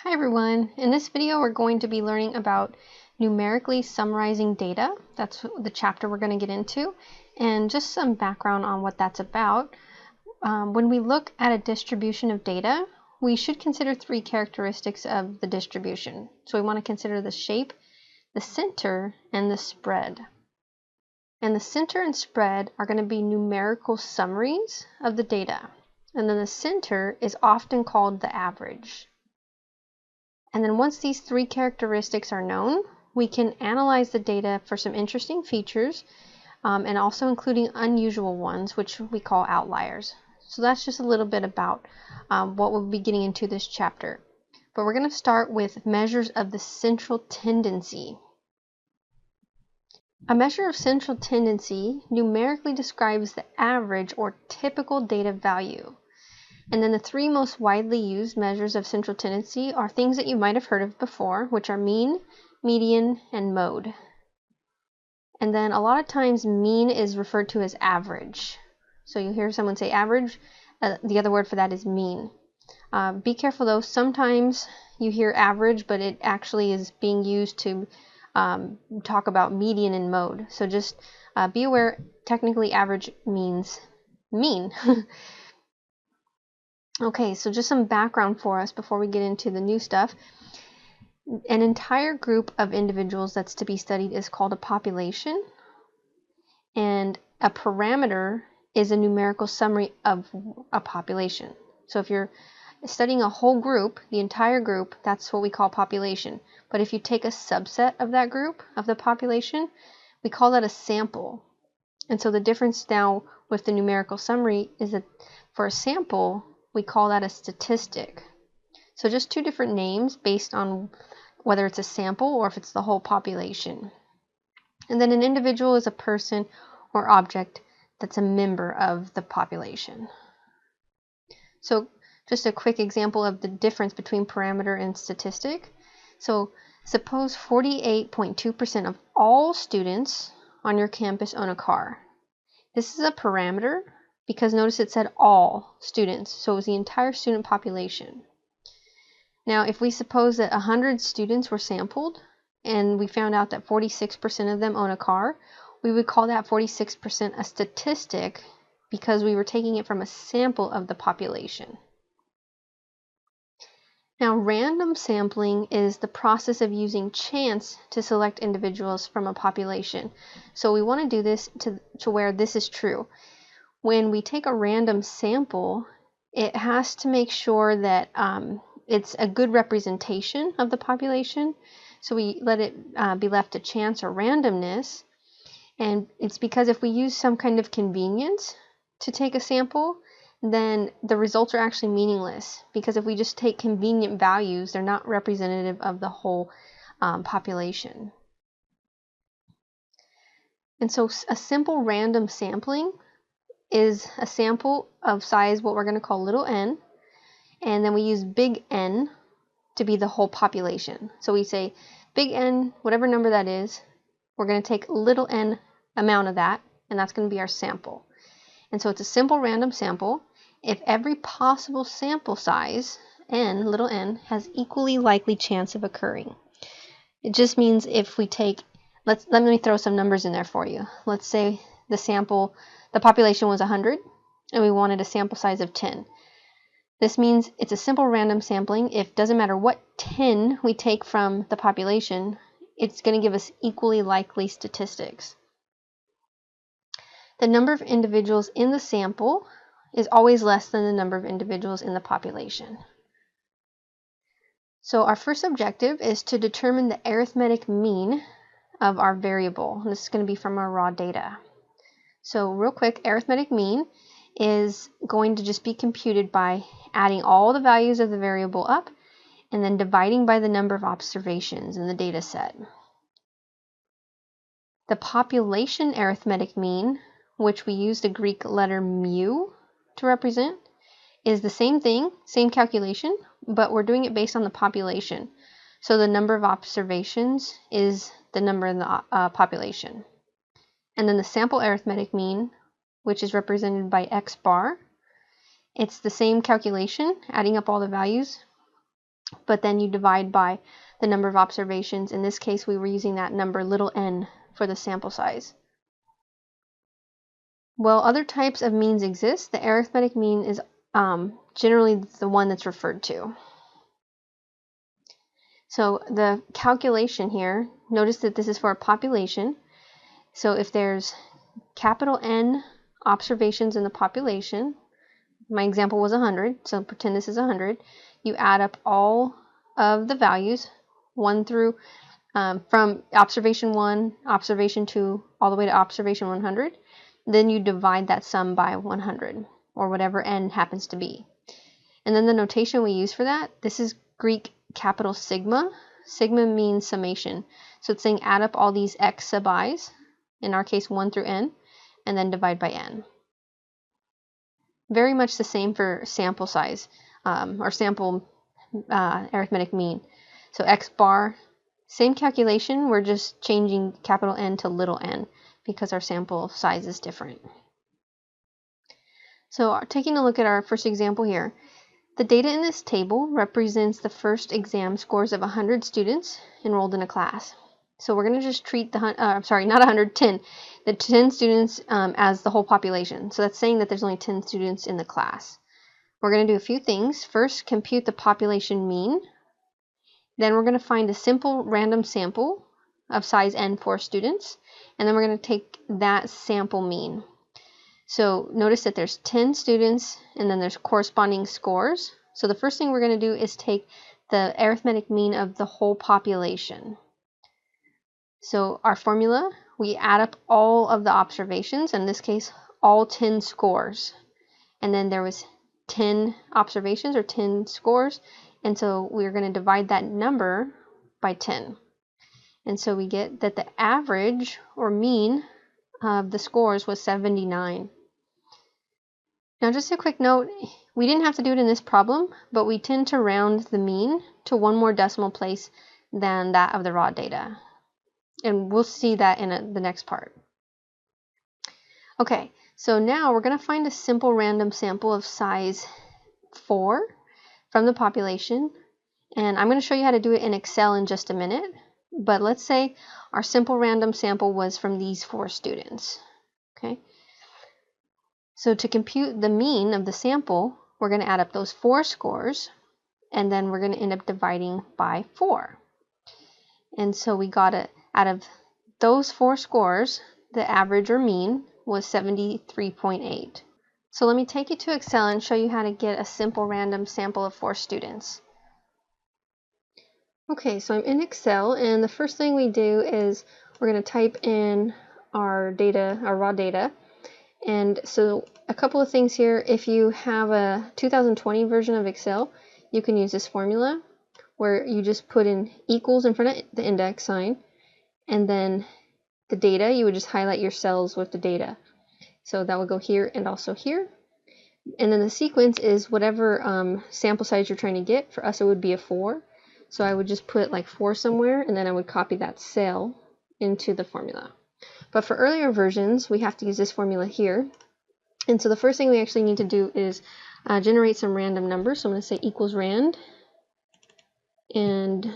Hi everyone! In this video we're going to be learning about numerically summarizing data. That's the chapter we're going to get into, and just some background on what that's about. When we look at a distribution of data, we should consider three characteristics of the distribution. So we want to consider the shape, the center, and the spread. And the center and spread are going to be numerical summaries of the data. And then the center is often called the average. And then once these three characteristics are known, we can analyze the data for some interesting features and also including unusual ones, which we call outliers. So that's just a little bit about what we'll be getting into this chapter. But we're going to start with measures of the central tendency. A measure of central tendency numerically describes the average or typical data value. And then the three most widely used measures of central tendency are things that you might have heard of before, which are mean, median, and mode. And then a lot of times mean is referred to as average. So you hear someone say average, the other word for that is mean. Be careful though, sometimes you hear average, but it actually is being used to talk about median and mode. So just be aware, technically average means mean. Okay, so just some background for us before we get into the new stuff. An entire group of individuals that's to be studied is called a population, and a parameter is a numerical summary of a population. So if you're studying a whole group, the entire group, that's what we call population. But if you take a subset of that group, of the population, we call that a sample. And so the difference now with the numerical summary is that for a sample, we call that a statistic. So just two different names based on whether it's a sample or if it's the whole population. And then an individual is a person or object that's a member of the population. So just a quick example of the difference between parameter and statistic. So suppose 48.2% of all students on your campus own a car. This is a parameter because notice it said all students, so it was the entire student population. Now, if we suppose that 100 students were sampled and we found out that 46% of them own a car, we would call that 46% a statistic because we were taking it from a sample of the population. Now, random sampling is the process of using chance to select individuals from a population. So we want to do this to where this is true. When we take a random sample, it has to make sure that it's a good representation of the population. So we let it be left to chance or randomness. And it's because if we use some kind of convenience to take a sample, then the results are actually meaningless. Because if we just take convenient values, they're not representative of the whole population. And so a simple random sampling is a sample of size, what we're going to call little n, and then we use big N to be the whole population. So we say big N, whatever number that is, we're going to take little n amount of that, and that's going to be our sample. And so it's a simple random sample if every possible sample size, n, little n, has equally likely chance of occurring. It just means if we take, let me throw some numbers in there for you. Let's say the population was 100 and we wanted a sample size of 10. This means it's a simple random sampling. If it doesn't matter what 10 we take from the population, it's going to give us equally likely statistics. The number of individuals in the sample is always less than the number of individuals in the population. So our first objective is to determine the arithmetic mean of our variable. And this is going to be from our raw data. So real quick, arithmetic mean is going to just be computed by adding all the values of the variable up and then dividing by the number of observations in the data set. The population arithmetic mean, which we use the Greek letter mu to represent, is the same thing, same calculation, but we're doing it based on the population. So the number of observations is the number in the population. And then the sample arithmetic mean, which is represented by x bar, it's the same calculation, adding up all the values, but then you divide by the number of observations. In this case, we were using that number little n for the sample size. While other types of means exist, the arithmetic mean is generally the one that's referred to. So the calculation here, notice that this is for a population. So if there's capital N observations in the population, my example was 100, so pretend this is 100, you add up all of the values, 1 through, from observation 1, observation 2, all the way to observation 100, then you divide that sum by 100, or whatever n happens to be. And then the notation we use for that, this is Greek capital sigma. Sigma means summation. So it's saying add up all these x sub i's, in our case 1 through n, and then divide by n. Very much the same for sample size, or sample arithmetic mean. So x bar, same calculation, we're just changing capital N to little n because our sample size is different. So taking a look at our first example here, the data in this table represents the first exam scores of 100 students enrolled in a class. So we're going to just treat the, not 110, the 10 students as the whole population. So that's saying that there's only 10 students in the class. We're going to do a few things. First, compute the population mean. Then we're going to find a simple random sample of size n for students. And then we're going to take that sample mean. So notice that there's 10 students and then there's corresponding scores. So the first thing we're going to do is take the arithmetic mean of the whole population. So our formula, we add up all of the observations, in this case all 10 scores. And then there was 10 observations or 10 scores, and so we're going to divide that number by 10. And so we get that the average or mean of the scores was 79. Now just a quick note, we didn't have to do it in this problem, but we tend to round the mean to one more decimal place than that of the raw data. And we'll see that in the next part. Okay, so now we're going to find a simple random sample of size 4 from the population. And I'm going to show you how to do it in Excel in just a minute. But let's say our simple random sample was from these 4 students. Okay. So to compute the mean of the sample, we're going to add up those 4 scores, and then we're going to end up dividing by 4. And so we got it out of those 4 scores, the average or mean was 73.8. So let me take you to Excel and show you how to get a simple random sample of 4 students. Okay, so I'm in Excel, and the first thing we do is we're going to type in our data, our raw data. And so a couple of things here, if you have a 2020 version of Excel, you can use this formula where you just put in equals in front of the index sign, and then the data, you would just highlight your cells with the data. So that would go here and also here. And then the sequence is whatever sample size you're trying to get. For us, it would be a 4. So I would just put like 4 somewhere, and then I would copy that cell into the formula. But for earlier versions, we have to use this formula here. And so the first thing we actually need to do is generate some random numbers. So I'm going to say equals rand, and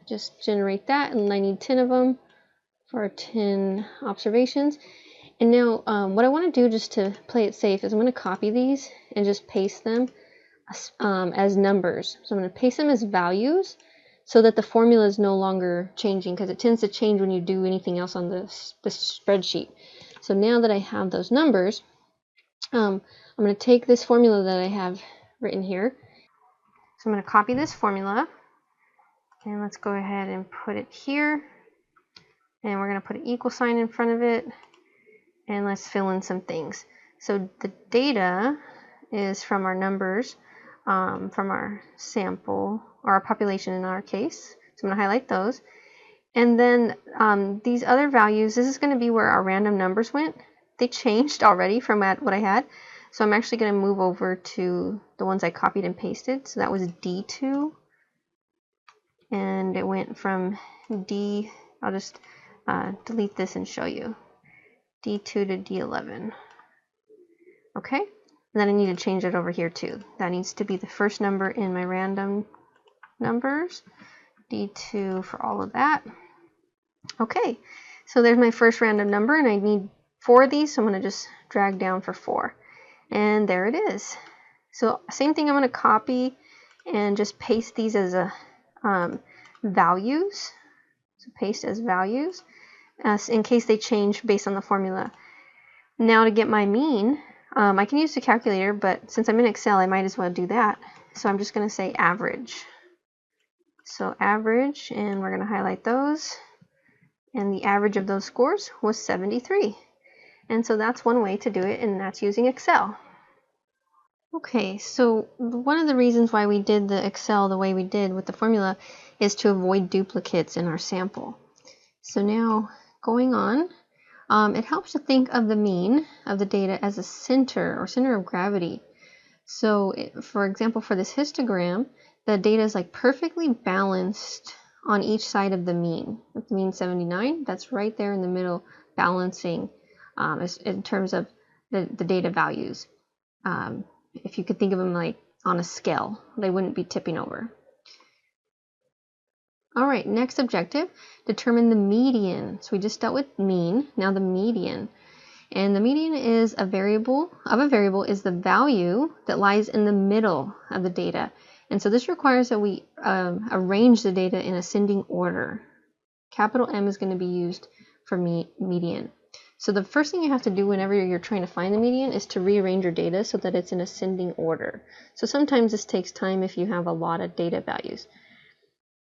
just generate that. And I need 10 of them for 10 observations. And now what I want to do just to play it safe is I'm going to copy these and just paste them as numbers. So I'm going to paste them as values so that the formula is no longer changing, because it tends to change when you do anything else on the spreadsheet. So now that I have those numbers, I'm going to take this formula that I have written here. So I'm going to copy this formula, and let's go ahead and put it here. And we're going to put an equal sign in front of it, and let's fill in some things. So the data is from our numbers, from our sample, or our population in our case. So I'm going to highlight those. And then these other values, this is going to be where our random numbers went. They changed already from what I had. So I'm actually going to move over to the ones I copied and pasted. So that was D2. And it went from D, I'll just delete this and show you. D2 to D11. Okay, and then I need to change it over here too. That needs to be the first number in my random numbers, D2 for all of that. Okay, so there's my first random number, and I need 4 of these, so I'm going to just drag down for 4. And there it is. So same thing, I'm going to copy and just paste these as a values. So paste as values in case they change based on the formula. Now to get my mean, I can use the calculator, but since I'm in Excel, I might as well do that. So I'm just going to say average. So average, and we're going to highlight those. And the average of those scores was 73. And so that's one way to do it, and that's using Excel. Okay, so one of the reasons why we did the Excel the way we did with the formula is to avoid duplicates in our sample. So now going on, it helps to think of the mean of the data as a center or center of gravity. So for example, for this histogram, the data is like perfectly balanced on each side of the mean. With the mean 79, that's right there in the middle, balancing in terms of the data values. If you could think of them like on a scale, they wouldn't be tipping over. All right, next objective, determine the median. So we just dealt with mean, now the median. And the median is a variable is the value that lies in the middle of the data. And so this requires that we arrange the data in ascending order. Capital M is going to be used for median. So the first thing you have to do whenever you're trying to find the median is to rearrange your data so that it's in ascending order. So sometimes this takes time if you have a lot of data values.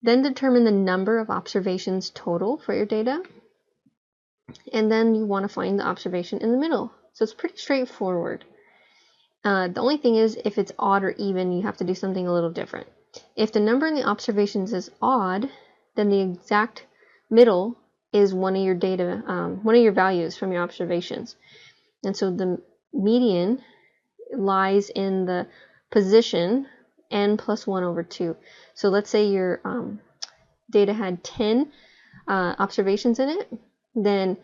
Then determine the number of observations total for your data. And then you want to find the observation in the middle. So it's pretty straightforward. The only thing is if it's odd or even, you have to do something a little different. If the number in the observations is odd, then the exact middle is one of your data, one of your values from your observations. And so the median lies in the position n plus 1 over 2. So let's say your data had 10 observations in it, then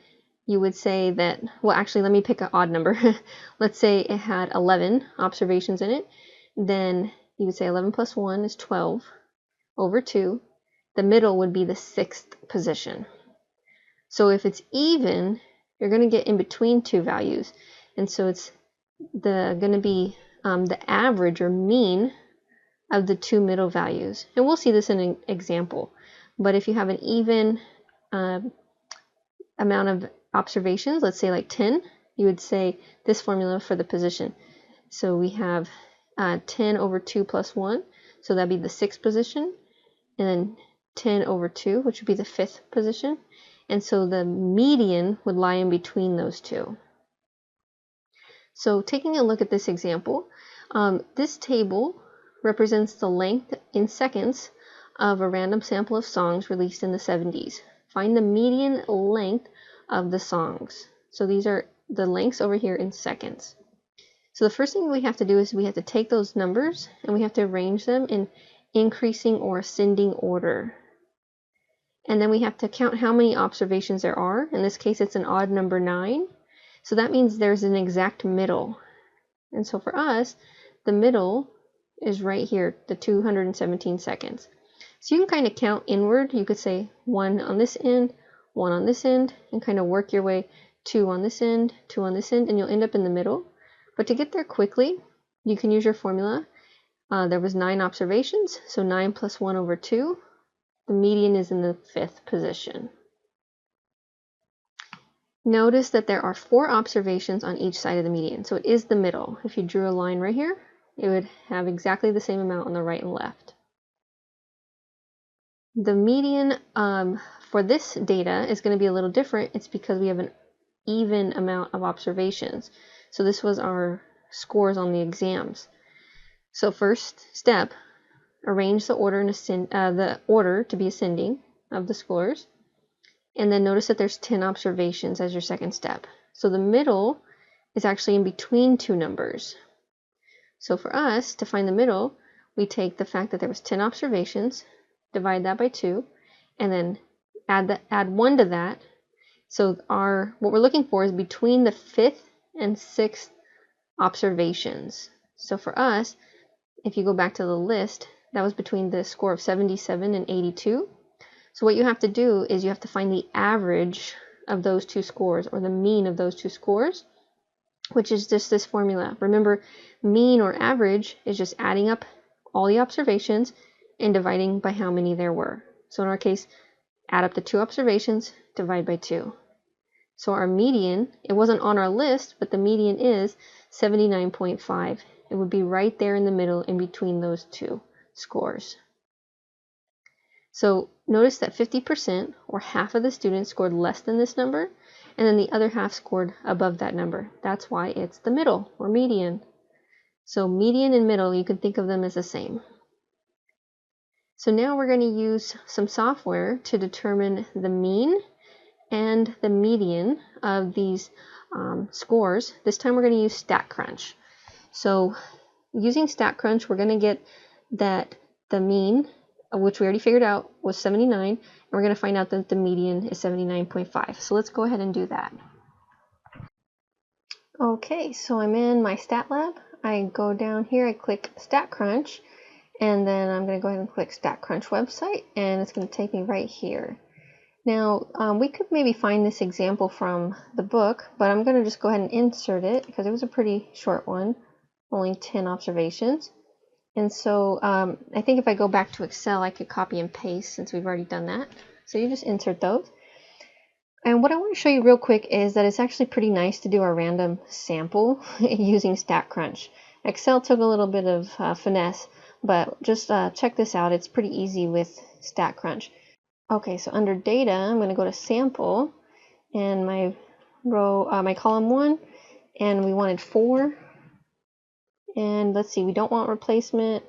you would say that, well, actually, let me pick an odd number. Let's say it had 11 observations in it. Then you would say 11 plus 1 is 12 over 2. The middle would be the 6th position. So if it's even, you're going to get in between two values. And so it's going to be the average or mean of the two middle values. And we'll see this in an example. But if you have an even amount of observations, let's say like 10, you would say this formula for the position. So we have 10 over 2 plus 1, so that'd be the 6th position, and then 10 over 2, which would be the 5th position. And so the median would lie in between those two. So taking a look at this example, this table represents the length in seconds of a random sample of songs released in the 70s. Find the median length of the songs. So these are the lengths over here in seconds. So the first thing we have to do is we have to take those numbers and we have to arrange them in increasing or ascending order. And then we have to count how many observations there are. In this case, it's an odd number 9. So that means there's an exact middle. And so for us, the middle is right here, the 217 seconds. So you can kind of count inward. You could say 1 on this end, 1 on this end, and kind of work your way 2 on this end, 2 on this end, and you'll end up in the middle. But to get there quickly, you can use your formula. There was 9 observations, so 9 plus 1 over 2. The median is in the 5th position. Notice that there are 4 observations on each side of the median, so it is the middle. If you drew a line right here, it would have exactly the same amount on the right and left. The median for this data is going to be a little different. It's because we have an even amount of observations. So this was our scores on the exams. So first step, arrange the order to be ascending of the scores. And then notice that there's 10 observations as your second step. So the middle is actually in between two numbers. So for us to find the middle, we take the fact that there was 10 observations, divide that by 2, and then add 1 to that. So what we're looking for is between the 5th and 6th observations. So for us, if you go back to the list, That was between the score of 77 and 82. So what you have to do is you have to find the average of those two scores, or the mean of those two scores, which is just this formula. Remember, mean or average is just adding up all the observations and dividing by how many there were. So in our case, add up the two observations, divide by 2. So our median, it wasn't on our list, but the median is 79.5. It would be right there in the middle in between those two scores. So notice that 50%, or half of the students, scored less than this number, and then the other half scored above that number. That's why it's the middle, or median. So median and middle, you can think of them as the same. So now we're going to use some software to determine the mean and the median of these scores. This time we're going to use StatCrunch. So using StatCrunch, we're going to get that the mean, which we already figured out, was 79, and we're going to find out that the median is 79.5. So let's go ahead and do that. Okay, so I'm in my stat lab. I go down here, I click StatCrunch, and then I'm going to go ahead and click StatCrunch website, and it's going to take me right here. Now, we could maybe find this example from the book, but I'm going to just go ahead and insert it because it was a pretty short one, only 10 observations. And so I think if I go back to Excel, I could copy and paste since we've already done that. So you just insert those. And what I want to show you real quick is that it's actually pretty nice to do a random sample using StatCrunch. Excel took a little bit of finesse, but just check this out. It's pretty easy with StatCrunch. Okay, so under data, I'm going to go to sample, and my row, my column 1, and we wanted 4. And let's see, we don't want replacement.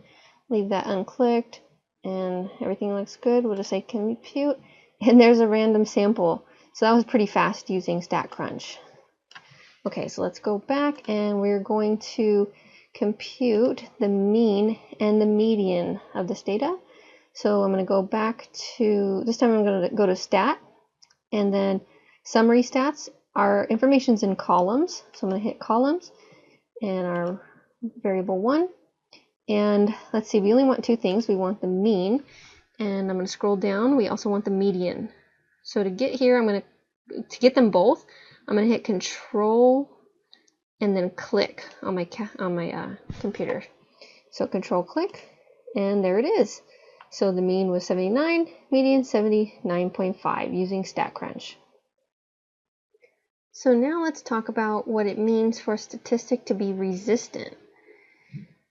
Leave that unclicked, and everything looks good. We'll just say compute, and there's a random sample. So that was pretty fast using StatCrunch. Okay, so let's go back, and we're going to compute the mean and the median of this data. So I'm going to go back to, this time I'm going to go to stat, and then summary stats. Our information's in columns, so I'm going to hit columns, and our variable 1. And let's see, we only want two things. We want the mean, and I'm going to scroll down. We also want the median. So to get here, to get them both, I'm going to hit Control and then click on my computer. So Control click, and there it is. So the mean was 79, median 79.5 using StatCrunch. So now let's talk about what it means for a statistic to be resistant.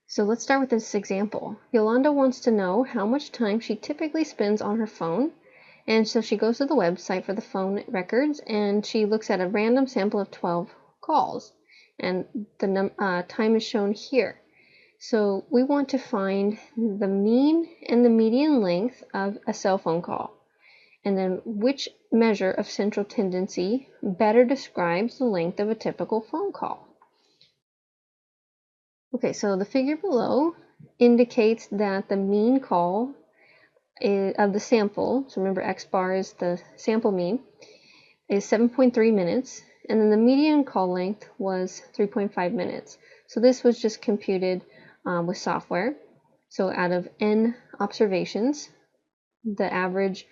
So let's start with this example. Yolanda wants to know how much time she typically spends on her phone. And so she goes to the website for the phone records, and she looks at a random sample of 12 calls. And the time is shown here. So we want to find the mean and the median length of a cell phone call. And then which measure of central tendency better describes the length of a typical phone call. Okay, so the figure below indicates that the mean call of the sample, so remember X bar is the sample mean, is 7.3 minutes, and then the median call length was 3.5 minutes. So this was just computed with software. So out of n observations, the average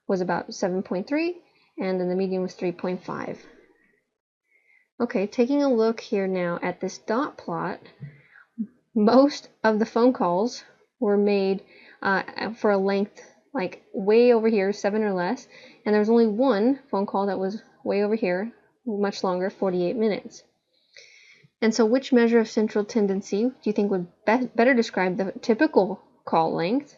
was about 7.3, and then the median was 3.5. Okay, taking a look here now at this dot plot, most of the phone calls were made for a length like way over here, 7 or less, and there was only one phone call that was way over here, much longer, 48 minutes. And so which measure of central tendency do you think would better describe the typical call length?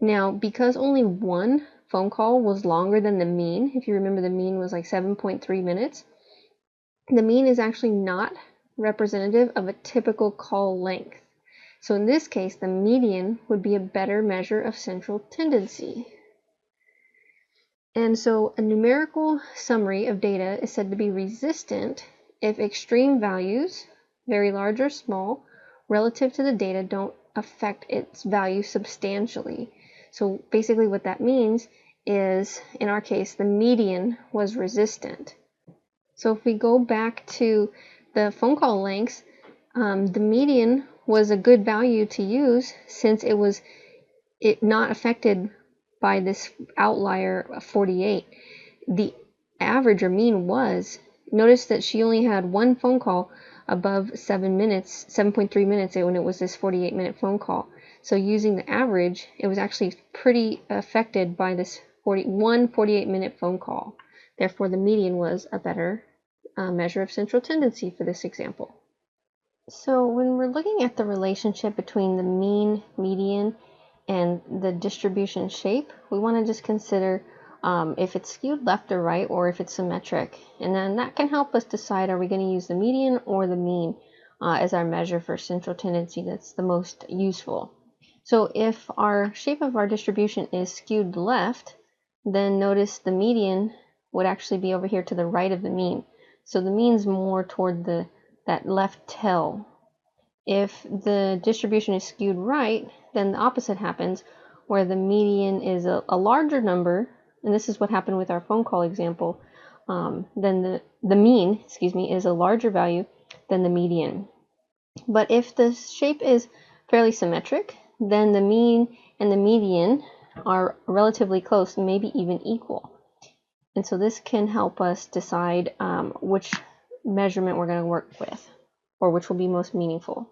Now, because only one phone call was longer than the mean, if you remember the mean was like 7.3 minutes, the mean is actually not representative of a typical call length. So in this case, the median would be a better measure of central tendency. And so a numerical summary of data is said to be resistant if extreme values, very large or small, relative to the data don't affect its value substantially. So basically what that means is, in our case, the median was resistant. So if we go back to the phone call lengths, the median was a good value to use since it was not affected by this outlier of 48. The average or mean was, notice that she only had one phone call above 7 minutes, 7.3 minutes when it was this 48-minute phone call. So using the average, it was actually pretty affected by this 48-minute phone call. Therefore, the median was a better measure of central tendency for this example. So when we're looking at the relationship between the mean, median, and the distribution shape, we want to just consider if it's skewed left or right, or if it's symmetric. And then that can help us decide, are we going to use the median or the mean as our measure for central tendency that's the most useful. So if our shape of our distribution is skewed left, then notice the median would actually be over here to the right of the mean. So the mean's more toward that left tail. If the distribution is skewed right, then the opposite happens, where the median is a larger number, and this is what happened with our phone call example, then the mean, is a larger value than the median. But if the shape is fairly symmetric, then the mean and the median are relatively close, maybe even equal. And so this can help us decide which measurement we're going to work with, or which will be most meaningful.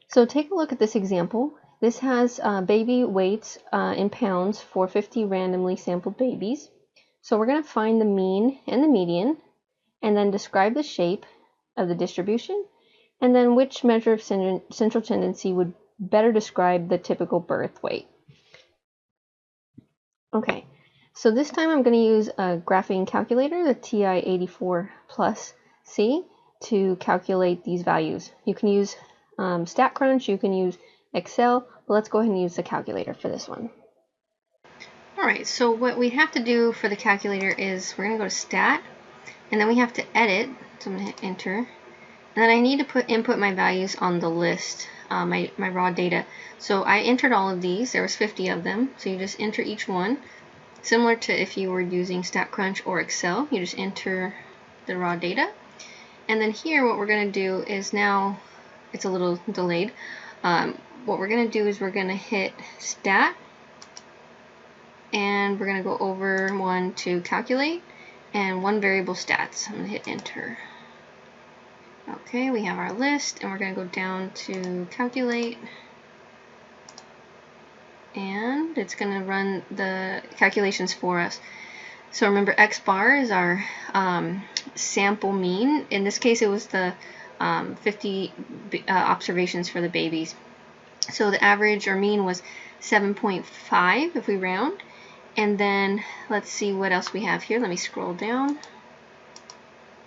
So take a look at this example. This has baby weights in pounds for 50 randomly sampled babies. So we're going to find the mean and the median, and then describe the shape of the distribution, and then which measure of central tendency would better describe the typical birth weight. Okay, so this time I'm going to use a graphing calculator, the TI-84 Plus C, to calculate these values. You can use StatCrunch, you can use Excel, but let's go ahead and use the calculator for this one. Alright, so what we have to do for the calculator is we're going to go to Stat, and then we have to edit, so I'm going to hit Enter, and then I need to input my values on the list, my raw data. So I entered all of these, there was 50 of them, so you just enter each one. Similar to if you were using StatCrunch or Excel, you just enter the raw data. And then here what we're going to do is, now it's a little delayed, what we're going to do is we're going to hit Stat, and we're going to go over one to calculate, and one variable stats. I'm going to hit Enter. Okay, we have our list, and we're going to go down to calculate, and it's going to run the calculations for us. So remember, X bar is our sample mean. In this case, it was the 50 observations for the babies. So the average or mean was 7.5 if we round. And then let's see what else we have here. Let me scroll down.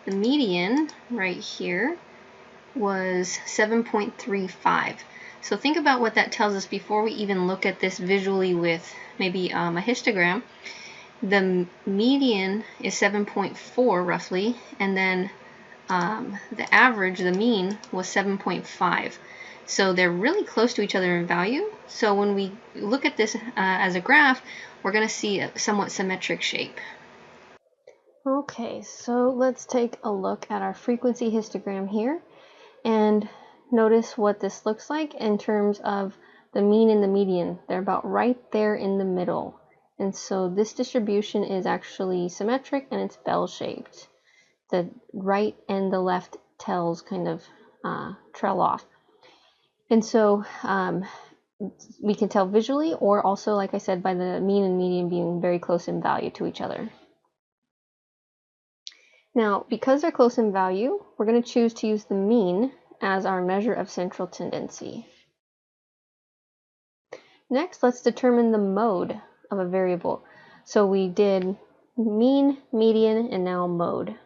The median right here was 7.35. So think about what that tells us before we even look at this visually with maybe a histogram. The median is 7.4 roughly, and then the average, the mean, was 7.5. So they're really close to each other in value. So when we look at this as a graph, we're going to see a somewhat symmetric shape. Okay, so let's take a look at our frequency histogram here and notice what this looks like in terms of the mean and the median. They're about right there in the middle. And so this distribution is actually symmetric and it's bell-shaped. The right and the left tails kind of trail off. And so we can tell visually, or also, like I said, by the mean and median being very close in value to each other. Now, because they're close in value, we're going to choose to use the mean as our measure of central tendency. Next, let's determine the mode of a variable. So we did mean, median, and now mode.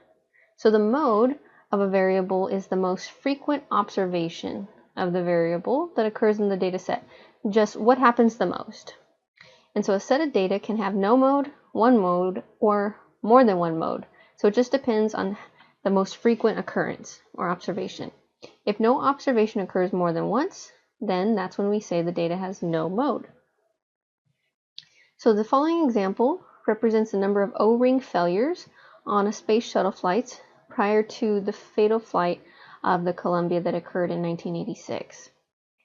So the mode of a variable is the most frequent observation of the variable that occurs in the data set. Just what happens the most. And so a set of data can have no mode, one mode, or more than one mode. So it just depends on the most frequent occurrence or observation. If no observation occurs more than once, then that's when we say the data has no mode. So the following example represents the number of O-ring failures on a space shuttle flight prior to the fatal flight of the Columbia that occurred in 1986.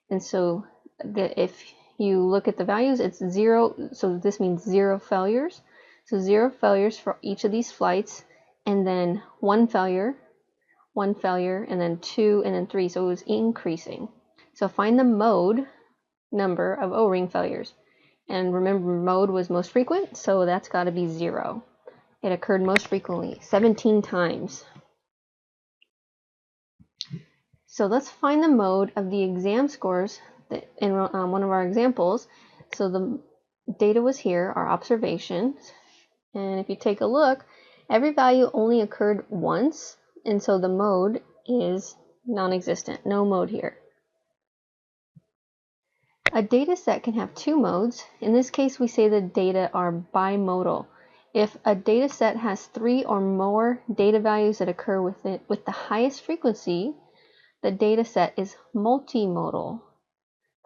And so if you look at the values, it's 0, so this means 0 failures. So 0 failures for each of these flights, and then 1 failure, and then 2, and then 3. So it was increasing. So find the mode number of O-ring failures. And remember, mode was most frequent, so that's got to be 0. It occurred most frequently, 17 times. So let's find the mode of the exam scores in one of our examples. So the data was here, our observations. And if you take a look, every value only occurred once, and so the mode is non-existent, no mode here. A data set can have 2 modes. In this case, we say the data are bimodal. If a data set has 3 or more data values that occur with it with the highest frequency, the data set is multimodal.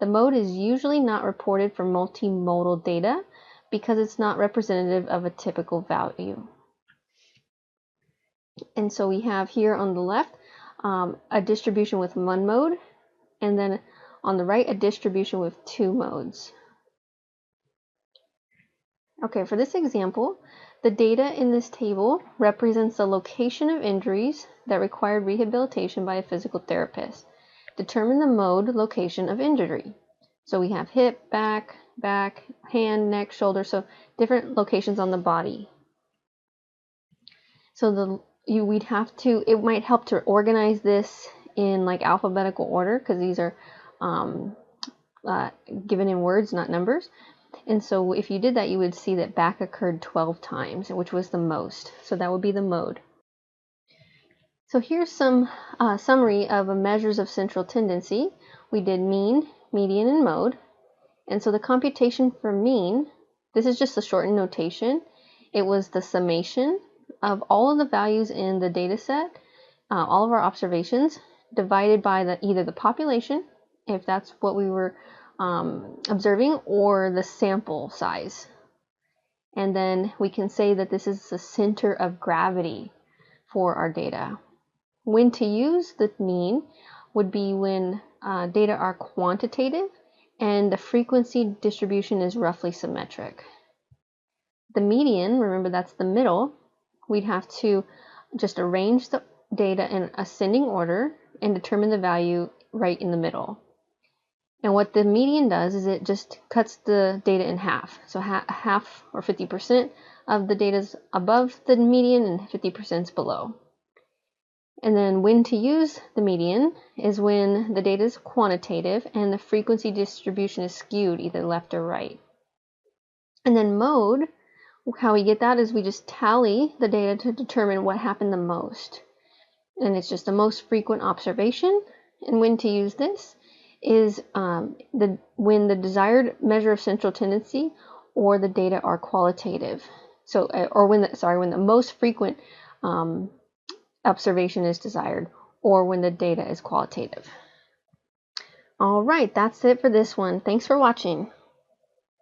The mode is usually not reported for multimodal data because it's not representative of a typical value. And so we have here on the left a distribution with 1 mode, and then on the right a distribution with 2 modes. Okay, for this example, the data in this table represents the location of injuries that required rehabilitation by a physical therapist. Determine the mode location of injury. So we have hip, back, hand, neck, shoulder, so different locations on the body. So we'd have to, it might help to organize this in like alphabetical order because these are given in words, not numbers. And so if you did that, you would see that back occurred 12 times, which was the most. So that would be the mode. So here's some summary of measures of central tendency. We did mean, median, and mode. And so the computation for mean, this is just a shortened notation. It was the summation of all of the values in the data set, all of our observations, divided by either the population, if that's what we were observing, or the sample size. And then we can say that this is the center of gravity for our data. When to use the mean would be when data are quantitative and the frequency distribution is roughly symmetric. The median, remember that's the middle, we'd have to just arrange the data in ascending order and determine the value right in the middle. And what the median does is it just cuts the data in half. So half or 50% of the data is above the median and 50% is below. And then when to use the median is when the data is quantitative and the frequency distribution is skewed either left or right. And then mode, how we get that is we just tally the data to determine what happened the most. And it's just the most frequent observation. And when to use this is when the desired measure of central tendency or the data are qualitative. So, or when the most frequent observation is desired, or when the data is qualitative. All right, that's it for this one. Thanks for watching.